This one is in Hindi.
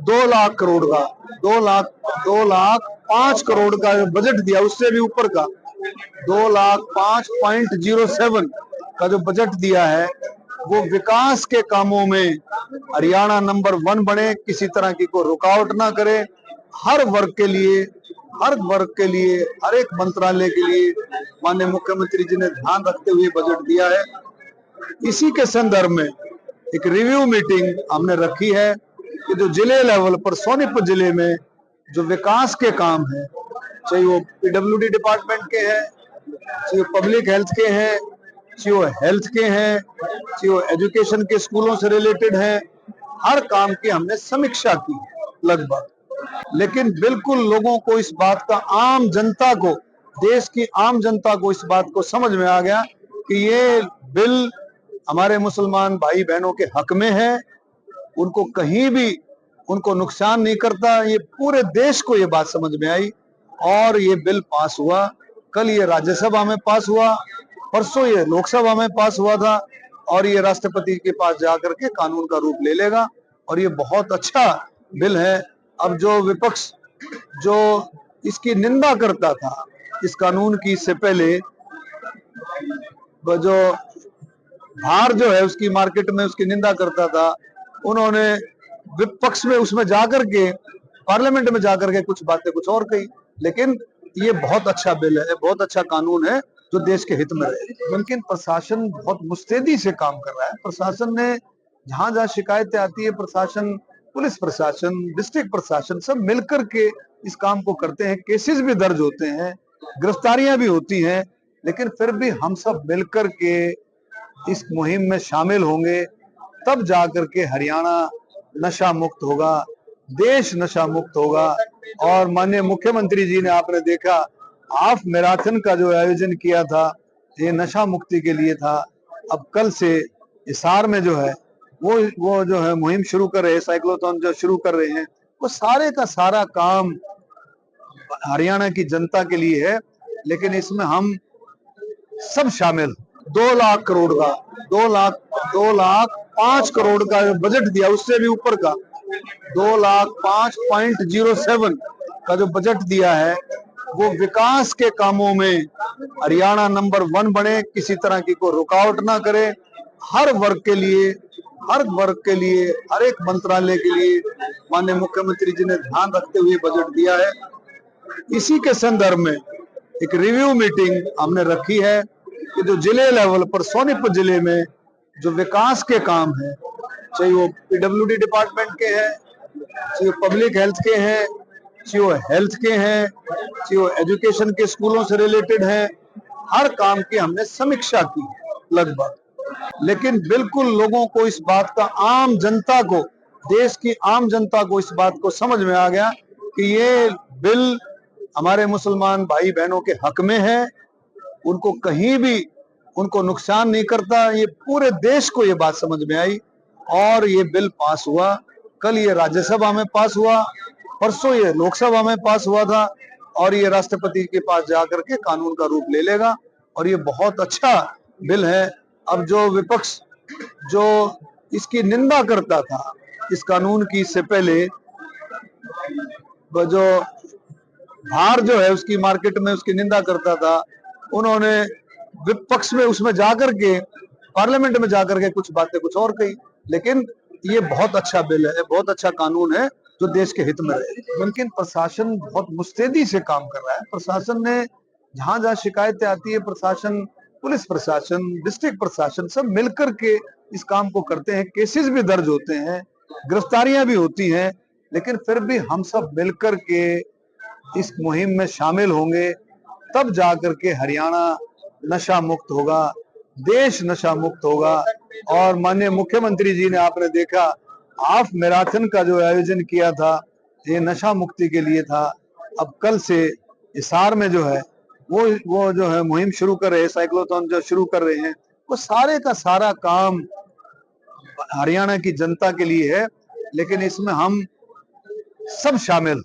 2 लाख करोड़ का 2 लाख 5 करोड़ का जो बजट दिया, उससे भी ऊपर का 2,05.07 का जो बजट दिया है, वो विकास के कामों में हरियाणा नंबर 1 बने, किसी तरह की कोई रुकावट ना करे, हर वर्ग के लिए, हर एक मंत्रालय के लिए माननीय मुख्यमंत्री जी ने ध्यान रखते हुए बजट दिया है। इसी के संदर्भ में एक रिव्यू मीटिंग हमने रखी है कि जो जिले लेवल पर सोनीपत जिले में जो विकास के काम है, चाहे वो पीडब्ल्यूडी डिपार्टमेंट के हैं, चाहे वो पब्लिक हेल्थ के हैं, चाहे वो हेल्थ के हैं, चाहे वो एजुकेशन के स्कूलों से रिलेटेड है, हर काम की हमने समीक्षा की लगभग। लेकिन बिल्कुल लोगों को इस बात का, आम जनता को, देश की आम जनता को इस बात को समझ में आ गया कि ये बिल हमारे मुसलमान भाई बहनों के हक में है, उनको कहीं भी उनको नुकसान नहीं करता। ये पूरे देश को ये बात समझ में आई और ये बिल पास हुआ। कल ये राज्यसभा में पास हुआ, परसों ये लोकसभा में पास हुआ था और ये राष्ट्रपति के पास जाकर के कानून का रूप ले लेगा और ये बहुत अच्छा बिल है। अब जो विपक्ष जो इसकी निंदा करता था, इस कानून की, इससे पहले जो बाहर जो है उसकी मार्केट में उसकी निंदा करता था, उन्होंने विपक्ष में उसमें जाकर के, पार्लियामेंट में जाकर के कुछ बातें कुछ और कही। लेकिन ये बहुत अच्छा बिल है, बहुत अच्छा कानून है जो देश के हित में रहे। लेकिन प्रशासन बहुत मुस्तैदी से काम कर रहा है। प्रशासन ने जहां जहां शिकायतें आती है, प्रशासन, पुलिस प्रशासन, डिस्ट्रिक्ट प्रशासन सब मिलकर के इस काम को करते हैं। केसेस भी दर्ज होते हैं, गिरफ्तारियां भी होती हैं, लेकिन फिर भी हम सब मिलकर के इस मुहिम में शामिल होंगे, तब जाकर के हरियाणा नशा मुक्त होगा, देश नशा मुक्त होगा। और माननीय मुख्यमंत्री जी ने, आपने देखा, हाफ मैराथन का जो आयोजन किया था, ये नशा मुक्ति के लिए था। अब कल से हिसार में जो है वो जो है मुहिम शुरू कर रहे हैं, साइक्लोथॉन जो शुरू कर रहे हैं, वो सारे का सारा काम हरियाणा की जनता के लिए है। लेकिन इसमें हम सब शामिल। 2 लाख करोड़ का 2,05 करोड़ का जो बजट दिया, उससे भी ऊपर का 2,05.07 का जो बजट दिया है, वो विकास के कामों में हरियाणा नंबर 1 बने, किसी तरह की कोई रुकावट ना करे, हर वर्ग के लिए, हर एक मंत्रालय के लिए माननीय मुख्यमंत्री जी ने ध्यान रखते हुए बजट दिया है। इसी के संदर्भ में एक रिव्यू मीटिंग हमने रखी है कि जो जिले लेवल पर सोनीपत जिले में जो विकास के काम है, चाहे वो पीडब्ल्यूडी डिपार्टमेंट के हैं, चाहे वो पब्लिक हेल्थ के हैं, चाहे वो हेल्थ के हैं, चाहे वो एजुकेशन के स्कूलों से रिलेटेड है, हर काम की हमने समीक्षा की लगभग। लेकिन बिल्कुल लोगों को इस बात का, आम जनता को, देश की आम जनता को इस बात को समझ में आ गया कि ये बिल हमारे मुसलमान भाई बहनों के हक में है, उनको कहीं भी उनको नुकसान नहीं करता। ये पूरे देश को ये बात समझ में आई और ये बिल पास हुआ। कल ये राज्यसभा में पास हुआ, परसों ये लोकसभा में पास हुआ था और ये राष्ट्रपति के पास जाकर के कानून का रूप ले लेगा और ये बहुत अच्छा बिल है। अब जो विपक्ष जो इसकी निंदा करता था, इस कानून की, इससे पहले जो बाहर जो है उसकी मार्केट में उसकी निंदा करता था, उन्होंने विपक्ष में उसमें जाकर के, पार्लियामेंट में जाकर के कुछ बातें कुछ और कही। लेकिन ये बहुत अच्छा बिल है, बहुत अच्छा कानून है जो देश के हित में रहे। लेकिन प्रशासन बहुत मुस्तैदी से काम कर रहा है। प्रशासन ने जहां जहां शिकायतें आती है, प्रशासन, पुलिस प्रशासन, डिस्ट्रिक्ट प्रशासन सब मिलकर के इस काम को करते हैं। केसेस भी दर्ज होते हैं, गिरफ्तारियां भी होती हैं, लेकिन फिर भी हम सब मिलकर के इस मुहिम में शामिल होंगे, तब जाकर के हरियाणा नशा मुक्त होगा, देश नशा मुक्त होगा। और माननीय मुख्यमंत्री जी ने, आपने देखा, हाफ मैराथन का जो आयोजन किया था, ये नशा मुक्ति के लिए था। अब कल से हिसार में जो है वो जो है मुहिम शुरू कर रहे हैं, साइक्लोथॉन जो शुरू कर रहे हैं, वो सारे का सारा काम हरियाणा की जनता के लिए है। लेकिन इसमें हम सब शामिल।